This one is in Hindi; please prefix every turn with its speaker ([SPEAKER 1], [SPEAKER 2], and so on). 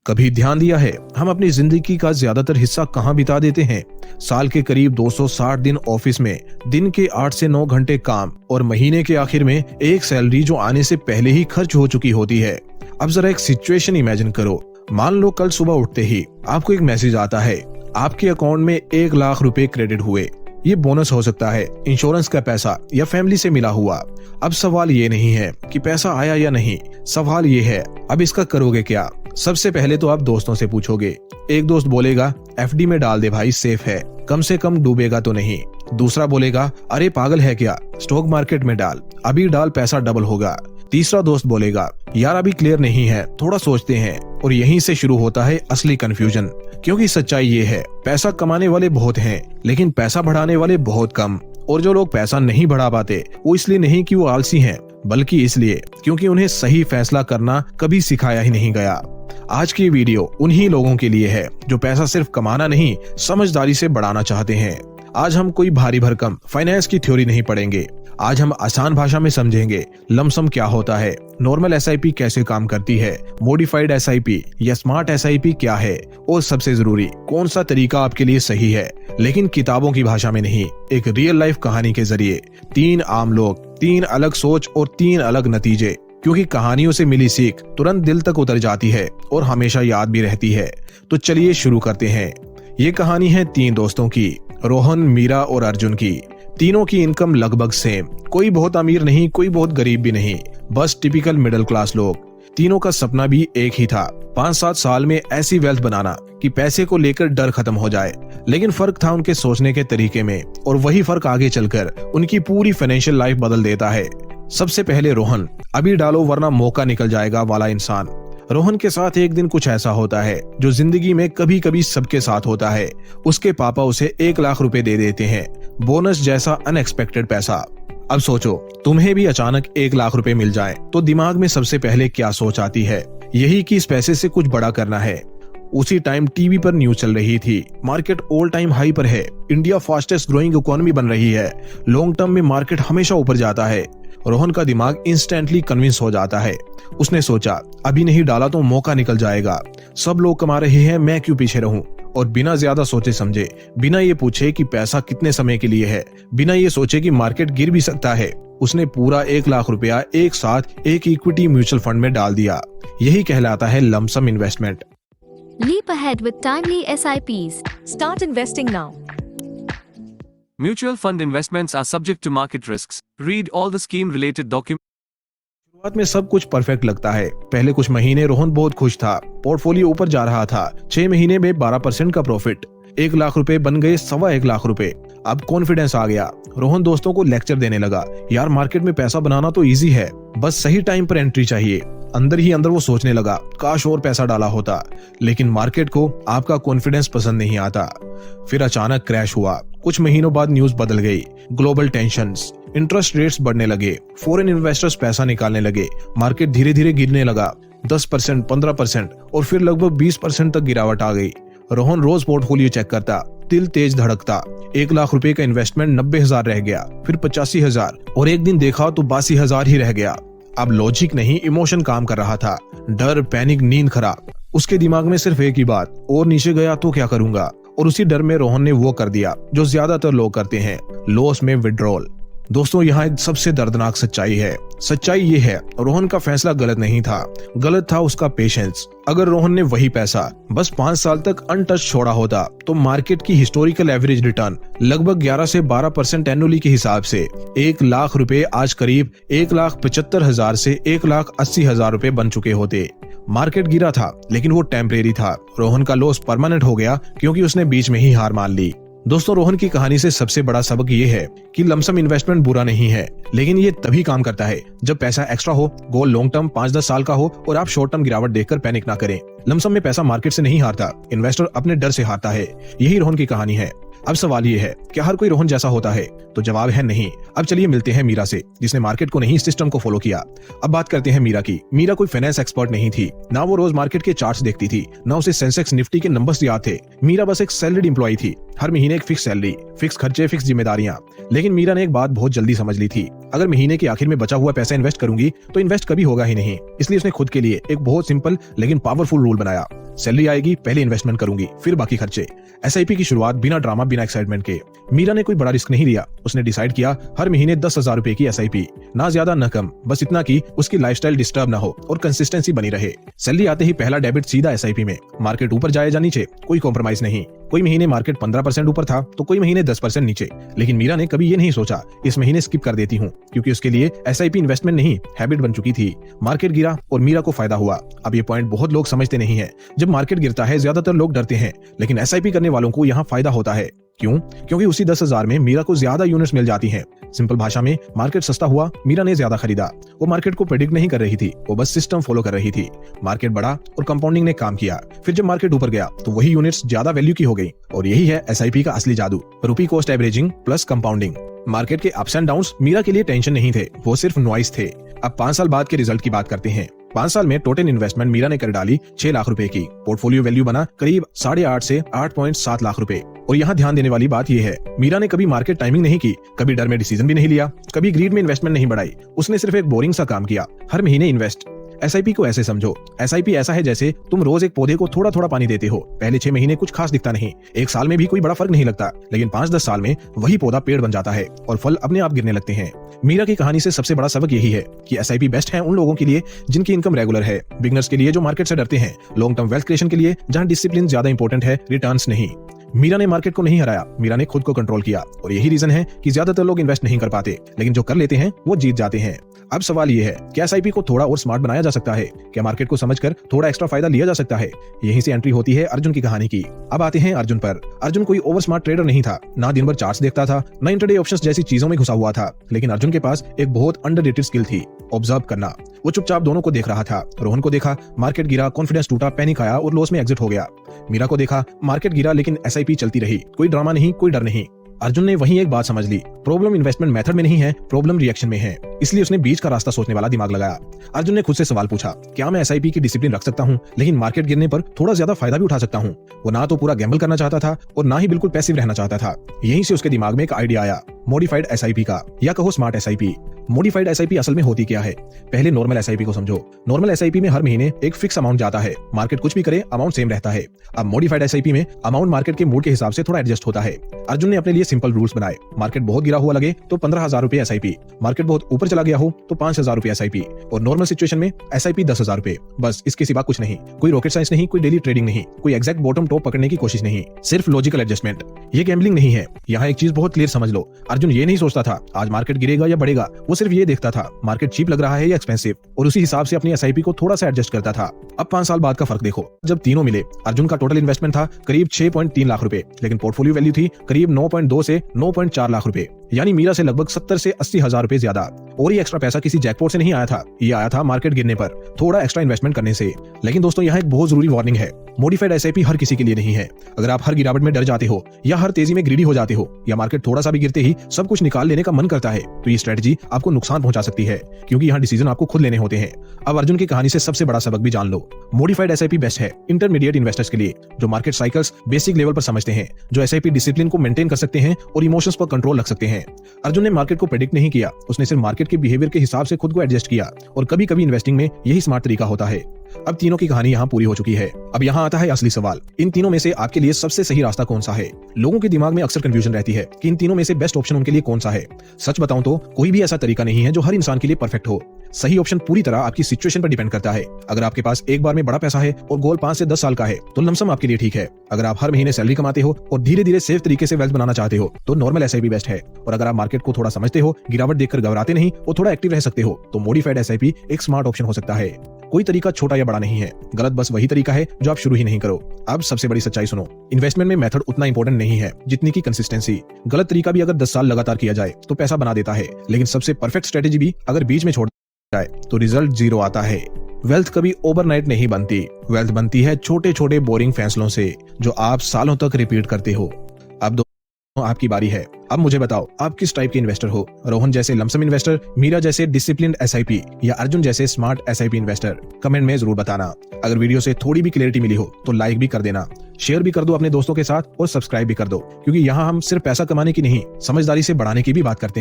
[SPEAKER 1] कभी ध्यान दिया है हम अपनी जिंदगी का ज्यादातर हिस्सा कहाँ बिता देते हैं? साल के करीब 260 दिन ऑफिस में, दिन के 8 से 9 घंटे काम और महीने के आखिर में एक सैलरी जो आने से पहले ही खर्च हो चुकी होती है। अब जरा एक सिचुएशन इमेजिन करो। मान लो कल सुबह उठते ही आपको एक मैसेज आता है, आपके अकाउंट में 1 लाख रुपए क्रेडिट हुए। ये बोनस हो सकता है, इंश्योरेंस का पैसा या फैमिली से मिला हुआ। अब सवाल ये नहीं है कि पैसा आया या नहीं, सवाल ये है अब इसका करोगे क्या? सबसे पहले तो आप दोस्तों से पूछोगे। एक दोस्त बोलेगा एफडी में डाल दे भाई, सेफ है, कम से कम डूबेगा तो नहीं। दूसरा बोलेगा अरे पागल है क्या, स्टॉक मार्केट में डाल, अभी डाल पैसा डबल होगा। तीसरा दोस्त बोलेगा यार अभी क्लियर नहीं है, थोड़ा सोचते हैं। और यहीं से शुरू होता है असली कंफ्यूजन, क्योंकि सच्चाई ये है पैसा कमाने वाले बहुत हैं लेकिन पैसा बढ़ाने वाले बहुत कम। और जो लोग पैसा नहीं बढ़ा पाते वो इसलिए नहीं कि वो आलसी हैं, बल्कि इसलिए क्योंकि उन्हें सही फैसला करना कभी सिखाया ही नहीं गया। आज की वीडियो उन्हीं लोगों के लिए है जो पैसा सिर्फ कमाना नहीं, समझदारी से बढ़ाना चाहते हैं। आज हम कोई भारी भरकम फाइनेंस की थ्योरी नहीं पढ़ेंगे। आज हम आसान भाषा में समझेंगे लमसम क्या होता है, नॉर्मल एसआईपी कैसे काम करती है, मॉडिफाइड एसआईपी या स्मार्ट एसआईपी क्या है, और सबसे जरूरी कौन सा तरीका आपके लिए सही है। लेकिन किताबों की भाषा में नहीं, एक रियल लाइफ कहानी के जरिए। 3 आम लोग, 3 अलग सोच और 3 अलग नतीजे, क्योंकि कहानियों से मिली सीख तुरंत दिल तक उतर जाती है और हमेशा याद भी रहती है। तो चलिए शुरू करते हैं। ये कहानी है 3 दोस्तों की, रोहन, मीरा और अर्जुन की। तीनों की इनकम लगभग सेम, कोई बहुत अमीर नहीं, कोई बहुत गरीब भी नहीं, बस टिपिकल मिडिल क्लास लोग। तीनों का सपना भी एक ही था, 5-7 साल में ऐसी वेल्थ बनाना कि पैसे को लेकर डर खत्म हो जाए। लेकिन फर्क था उनके सोचने के तरीके में, और वही फर्क आगे चलकर उनकी पूरी फाइनेंशियल लाइफ बदल देता है। सबसे पहले रोहन, अभी डालो वरना मौका निकल जाएगा वाला इंसान। रोहन के साथ एक दिन कुछ ऐसा होता है जो जिंदगी में कभी कभी सबके साथ होता है। उसके पापा उसे 1 लाख रुपए दे देते हैं, बोनस जैसा अनएक्सपेक्टेड पैसा। अब सोचो तुम्हें भी अचानक 1 लाख रुपए मिल जाए तो दिमाग में सबसे पहले क्या सोच आती है? यही कि इस पैसे से कुछ बड़ा करना है। उसी टाइम टीवी पर न्यूज चल रही थी, मार्केट ऑल टाइम हाई पर है, इंडिया फास्टेस्ट ग्रोइंग इकोनॉमी बन रही है, लॉन्ग टर्म में मार्केट हमेशा ऊपर जाता है। रोहन का दिमाग इंस्टेंटली कन्विंस हो जाता है। उसने सोचा अभी नहीं डाला तो मौका निकल जाएगा, सब लोग कमा रहे हैं, मैं क्यों पीछे रहूं। और बिना ज्यादा सोचे समझे, बिना ये पूछे कि पैसा कितने समय के लिए है, बिना ये सोचे कि मार्केट गिर भी सकता है, उसने पूरा 1 लाख रुपया एक साथ एक इक्विटी म्यूचुअल फंड में डाल दिया। यही कहलाता है lump sum investment.
[SPEAKER 2] Leap ahead with timely SIPs.
[SPEAKER 3] Start investing now.
[SPEAKER 4] Mutual fund investments are subject to market risks. Read all the scheme-related documents.
[SPEAKER 1] शुरुआत में सब कुछ परफेक्ट लगता है। पहले कुछ महीने रोहन बहुत खुश था, पोर्टफोलियो ऊपर जा रहा था। 6 महीने में 12% का प्रॉफिट, 1 लाख रुपए बन गए 1.25 लाख रुपए। अब कॉन्फिडेंस आ गया। रोहन दोस्तों को लेक्चर देने लगा, यार मार्केट में पैसा बनाना तो इजी है, बस सही टाइम पर एंट्री चाहिए। अंदर ही अंदर वो सोचने लगा काश और पैसा डाला होता, लेकिन मार्केट को आपका कॉन्फिडेंस पसंद नहीं आता। फिर अचानक क्रैश हुआ। कुछ महीनों बाद न्यूज बदल गई, ग्लोबल टेंशंस, इंटरेस्ट रेट्स बढ़ने लगे, फॉरेन इन्वेस्टर्स पैसा निकालने लगे, मार्केट धीरे धीरे गिरने लगा। 10%, 15% और फिर लगभग 20% तक गिरावट आ गई। रोहन रोज पोर्टफोलियो चेक करता, दिल तेज धड़कता। 1 लाख रुपए का इन्वेस्टमेंट 90,000 रह गया, फिर 85,000 और एक दिन देखा तो 82,000 ही रह गया। अब लॉजिक नहीं, इमोशन काम कर रहा था। डर, पैनिक, नींद खराब। उसके दिमाग में सिर्फ एक ही बात, और नीचे गया तो क्या करूंगा। और उसी डर में रोहन ने वो कर दिया जो ज्यादातर लोग करते हैं, लॉस में विड्रॉल। दोस्तों यहाँ एक सबसे दर्दनाक सच्चाई है। सच्चाई ये है रोहन का फैसला गलत नहीं था, गलत था उसका पेशेंस। अगर रोहन ने वही पैसा बस 5 साल तक अनटच छोड़ा होता तो मार्केट की हिस्टोरिकल एवरेज रिटर्न लगभग 11 से 12% एनुअली के हिसाब से 1 लाख रुपए आज करीब 1,75,000 से 1,80,000 रुपए बन चुके होते। मार्केट गिरा था लेकिन वो टेम्परेरी था। रोहन का लॉस परमानेंट हो गया क्योंकि उसने बीच में ही हार मान ली। दोस्तों रोहन की कहानी से सबसे बड़ा सबक ये है कि लमसम इन्वेस्टमेंट बुरा नहीं है, लेकिन ये तभी काम करता है जब पैसा एक्स्ट्रा हो, गोल लॉन्ग टर्म 5-10 साल का हो और आप शॉर्ट टर्म गिरावट देखकर पैनिक ना करें। लमसम में पैसा मार्केट से नहीं हारता, इन्वेस्टर अपने डर से हारता है। यही रोहन की कहानी है। अब सवाल ये है, क्या हर कोई रोहन जैसा होता है? तो जवाब है नहीं। अब चलिए मिलते हैं मीरा से, जिसने मार्केट को नहीं सिस्टम को फॉलो किया। अब बात करते हैं मीरा की। मीरा कोई फाइनेंस एक्सपर्ट नहीं थी, ना वो रोज मार्केट के चार्ट्स देखती थी, ना उसे सेंसेक्स निफ्टी के नंबर्स याद थे। मीरा बस एक सैलरीड एम्प्लॉय थी, हर महीने एक फिक्स सैलरी, फिक्स खर्चे, फिक्स जिम्मेदारियां। लेकिन मीरा ने एक बात बहुत जल्दी समझ ली थी, अगर महीने के आखिर में बचा हुआ पैसा इन्वेस्ट करूंगी तो इन्वेस्ट कभी होगा ही नहीं। इसलिए उसने खुद के लिए एक बहुत सिंपल लेकिन पावरफुल रूल बनाया। सैलरी आएगी, पहले इन्वेस्टमेंट करूंगी, फिर बाकी खर्चे। एसआईपी की शुरुआत बिना ड्रामा, बिना एक्साइटमेंट के। मीरा ने कोई बड़ा रिस्क नहीं लिया। उसने डिसाइड किया हर महीने 10,000 रुपए की एसआईपी, ना ज्यादा न कम, बस इतना कि उसकी लाइफस्टाइल डिस्टर्ब ना हो और कंसिस्टेंसी बनी रहे। सैलरी आते ही पहला डेबिट सीधा एसआईपी में। मार्केट ऊपर जाए या नीचे, कोई कॉम्प्रोमाइज नहीं। कोई महीने मार्केट 15% ऊपर था तो कोई महीने 10% नीचे। लेकिन मीरा ने कभी ये नहीं सोचा इस महीने स्किप कर देती हूँ, क्योंकि उसके लिए एसआईपी इन्वेस्टमेंट नहीं, हैबिट बन चुकी थी। मार्केट गिरा और मीरा को फायदा हुआ। अब ये पॉइंट बहुत लोग समझते नहीं है। जब मार्केट गिरता है ज्यादातर लोग डरते हैं, लेकिन एसआईपी करने वालों को यहाँ फायदा होता है। क्यों? क्योंकि उसी 10,000 में मीरा को ज्यादा यूनिट्स मिल जाती हैं। सिंपल भाषा में, मार्केट सस्ता हुआ, मीरा ने ज्यादा खरीदा। वो मार्केट को प्रेडिक्ट नहीं कर रही थी, वो बस सिस्टम फॉलो कर रही थी। मार्केट बढ़ा और कंपाउंडिंग ने काम किया। फिर जब मार्केट ऊपर गया तो वही यूनिट्स ज्यादा वैल्यू की हो गई। और यही है एसआईपी का असली जादू, रुपी cost averaging plus compounding. Market के अप्स एंड डाउन्स मीरा के लिए टेंशन नहीं थे, वो सिर्फ नॉइस थे। अब 5 साल बाद के रिजल्ट की बात करते हैं। 5 साल में टोटल इन्वेस्टमेंट मीरा ने कर डाली 6 लाख रुपए की। पोर्टफोलियो वैल्यू बना करीब 8.5 से 8.7 लाख रुपए। और यहाँ ध्यान देने वाली बात यह है, मीरा ने कभी मार्केट टाइमिंग नहीं की, कभी डर में डिसीजन भी नहीं लिया, कभी ग्रीड में इन्वेस्टमेंट नहीं बढ़ाई। उसने सिर्फ एक बोरिंग सा काम किया, हर महीने इन्वेस्ट। एसआईपी को ऐसे समझो, एसआईपी ऐसा है जैसे तुम रोज एक पौधे को थोड़ा थोड़ा पानी देते हो। पहले 6 महीने कुछ खास दिखता नहीं, 1 साल में भी कोई बड़ा फर्क नहीं लगता, लेकिन 5-10 साल में वही पौधा पेड़ बन जाता है और फल अपने आप गिरने लगते हैं। मीरा की कहानी से सबसे बड़ा सबक यही है कि एसआईपी बेस्ट है उन लोगों के लिए जिनकी इनकम रेगुलर है, बिगनर्स के लिए जो मार्केट से डरते हैं, लॉन्ग टर्म वेल्थ क्रिएशन के लिए जहां डिसिप्लिन ज्यादा इंपॉर्टेंट है, रिटर्न्स नहीं। मीरा ने मार्केट को नहीं हराया, मीरा ने खुद को कंट्रोल किया। और यही रीजन है कि ज्यादातर लोग इन्वेस्ट नहीं कर पाते, लेकिन जो कर लेते हैं वो जीत जाते हैं। अब सवाल ये है, क्या एसआईपी को थोड़ा और स्मार्ट बनाया जा सकता है? क्या मार्केट को समझकर थोड़ा एक्स्ट्रा फायदा लिया जा सकता है? यहीं से एंट्री होती है अर्जुन की कहानी की। अब आते हैं अर्जुन पर। अर्जुन कोई ओवर स्मार्ट ट्रेडर नहीं था, ना दिन भर चार्ट्स देखता था, ना इंटरडे ऑप्शंस जैसी चीजों में घुसा हुआ था। लेकिन अर्जुन के पास एक बहुत अंडररेटेड स्किल थी, ऑब्जर्व करना। वो चुपचाप दोनों को देख रहा था। रोहन को देखा, मार्केट गिरा, कॉन्फिडेंस टूटा, पैनिक आया और लॉस में एग्जिट हो गया। मीरा को देखा, मार्केट गिरा लेकिन एसआईपी चलती रही, कोई ड्रामा नहीं, कोई डर नहीं। अर्जुन ने वहीं एक बात समझ ली, प्रॉब्लम इन्वेस्टमेंट मेथड में नहीं है, प्रॉब्लम रिएक्शन में है। इसलिए उसने बीच का रास्ता सोचने वाला दिमाग लगाया। अर्जुन ने खुद से सवाल पूछा, क्या मैं एसआईपी की डिसिप्लिन रख सकता हूं, लेकिन मार्केट गिरने पर थोड़ा ज्यादा फायदा भी उठा सकता हूं? वो ना तो पूरा गैम्बल करना चाहता था और ना ही बिल्कुल पैसिव रहना चाहता था। यहीं से उसके दिमाग में एक आइडिया आया, मॉडिफाइड एसआईपी का, या कहो स्मार्ट एसआईपी। मॉडिफाइड एसआईपी असल में होती क्या है? पहले नॉर्मल एसआईपी को समझो। नॉर्मल एसआईपी में हर महीने एक फिक्स अमाउंट जाता है, मार्केट कुछ भी करे अमाउंट सेम रहता है। अब मॉडिफाइड एसआईपी में अमाउंट मार्केट के मूड के हिसाब से थोड़ा एडजस्ट होता है। अर्जुन ने अपने लिए सिंपल रूल्स बनाए। मार्केट बहुत गिरा हुआ लगे तो 15,000 रुपए एसआईपी, मार्केट बहुत ऊपर चला गया हो तो 5,000 रुपए एसआईपी, और नॉर्मल सिचुएशन में एसआईपी 10,000 रुपए। बस इसके सिवा कुछ नहीं, कोई रॉकेट साइंस नहीं, कोई डेली ट्रेडिंग नहीं, कोई एग्जैक्ट बॉटम टॉप पकड़ने की कोशिश नहीं, सिर्फ लॉजिकल एडजस्टमेंट। ये गैम्बलिंग नहीं है। यहाँ एक चीज बहुत क्लियर समझ लो, अर्जुन ये नहीं सोचता था आज मार्केट गिरेगा या बढ़ेगा, वो सिर्फ ये देखता था मार्केट चीप लग रहा है या एक्सपेंसिव, और उसी हिसाब से अपनी एसआईपी को थोड़ा सा एडजस्ट करता था। अब 5 साल बाद का फर्क देखो। जब तीनों मिले, अर्जुन का टोटल इन्वेस्टमेंट था करीब 6.3 लाख रुपए, लेकिन पोर्टफोलियो वैल्यू थी करीब 9.2 से 9.4 लाख रुपए, यानी मीरा से लगभग 70 से 80 हजार रुपए ज्यादा। और ये एक्स्ट्रा पैसा किसी जैकपॉट से नहीं आया था, ये आया था मार्केट गिरने पर थोड़ा एक्स्ट्रा इन्वेस्टमेंट करने से। लेकिन दोस्तों यहाँ एक बहुत जरूरी वार्निंग है, मॉडिफाइड एसआईपी हर किसी के लिए नहीं है। अगर आप हर गिरावट में डर जाते हो, या हर तेजी में ग्रीडी हो जाते हो, या मार्केट थोड़ा सा भी गिरते ही सब कुछ निकाल लेने का मन करता है, तो ये स्ट्रेटजी आपको नुकसान पहुंचा सकती है, क्योंकि यहाँ डिसीजन आपको खुद लेने होते हैं। अब अर्जुन की कहानी से सबसे बड़ा सबक भी जान लो। मॉडिफाइड एसआईपी बेस्ट है इंटरमीडिएट इन्वेस्टर्स के लिए, जो मार्केट साइकिल्स बेसिक लेवल पर समझते हैं, जो एसआईपी डिसिप्लिन को मेंटेन कर सकते हैं और इमोशंस पर कंट्रोल रख सकते हैं। अर्जुन ने मार्केट को प्रेडिक्ट नहीं किया, उसने सिर्फ मार्केट के बिहेवियर के हिसाब से खुद को एडजस्ट किया, और कभी कभी इन्वेस्टिंग में यही स्मार्ट तरीका होता है। अब तीनों की कहानी यहाँ पूरी हो चुकी है। अब यहाँ आता है असली सवाल, इन तीनों में से आपके लिए सबसे सही रास्ता कौन सा है? लोगों के दिमाग में अक्सर कंफ्यूजन रहती है कि इन तीनों में से बेस्ट ऑप्शन उनके लिए कौन सा है। सच बताऊं तो कोई भी ऐसा तरीका नहीं है जो हर इंसान के लिए परफेक्ट हो। सही ऑप्शन पूरी तरह आपकी सिचुएशन पर डिपेंड करता है। अगर आपके पास एक बार में बड़ा पैसा है और गोल 5 से 10 साल का है तो लमसम आपके लिए ठीक है। अगर आप हर महीने सैलरी कमाते हो और धीरे धीरे सेफ तरीके से वेल्थ बनाना चाहते हो तो नॉर्मल एसआईपी बेस्ट है। और अगर आप मार्केट को थोड़ा समझते हो, गिरावट देखकर घबराते नहीं और थोड़ा एक्टिव रह सकते हो, तो मॉडिफाइड एसआईपी एक स्मार्ट ऑप्शन हो सकता है। कोई तरीका छोटा या बड़ा नहीं है, गलत बस वही तरीका है जो आप शुरू ही नहीं करो। अब सबसे बड़ी सच्चाई सुनो, इन्वेस्टमेंट में मेथड उतना इंपॉर्टेंट नहीं है जितनी की कंसिस्टेंसी। गलत तरीका भी अगर 10 साल लगातार किया जाए तो पैसा बना देता है, लेकिन सबसे परफेक्ट स्ट्रेटेजी भी अगर बीच में छोड़ जाए तो रिजल्ट 0 आता है। वेल्थ कभी ओवरनाइट नहीं बनती, वेल्थ बनती है छोटे छोटे बोरिंग फैसलों से जो आप सालों तक रिपीट करते हो। अब आपकी बारी है। अब मुझे बताओ, आप किस टाइप के इन्वेस्टर हो? रोहन जैसे लमसम इन्वेस्टर, मीरा जैसे डिसिप्लिन्ड एसआईपी, या अर्जुन जैसे स्मार्ट एसआईपी इन्वेस्टर? कमेंट में जरूर बताना। अगर वीडियो से थोड़ी भी क्लैरिटी मिली हो तो लाइक भी कर देना, शेयर भी कर दो अपने दोस्तों के साथ और सब्सक्राइब भी कर दो, क्योंकि यहाँ हम सिर्फ पैसा कमाने की नहीं, समझदारी से बढ़ाने की भी बात करते हैं।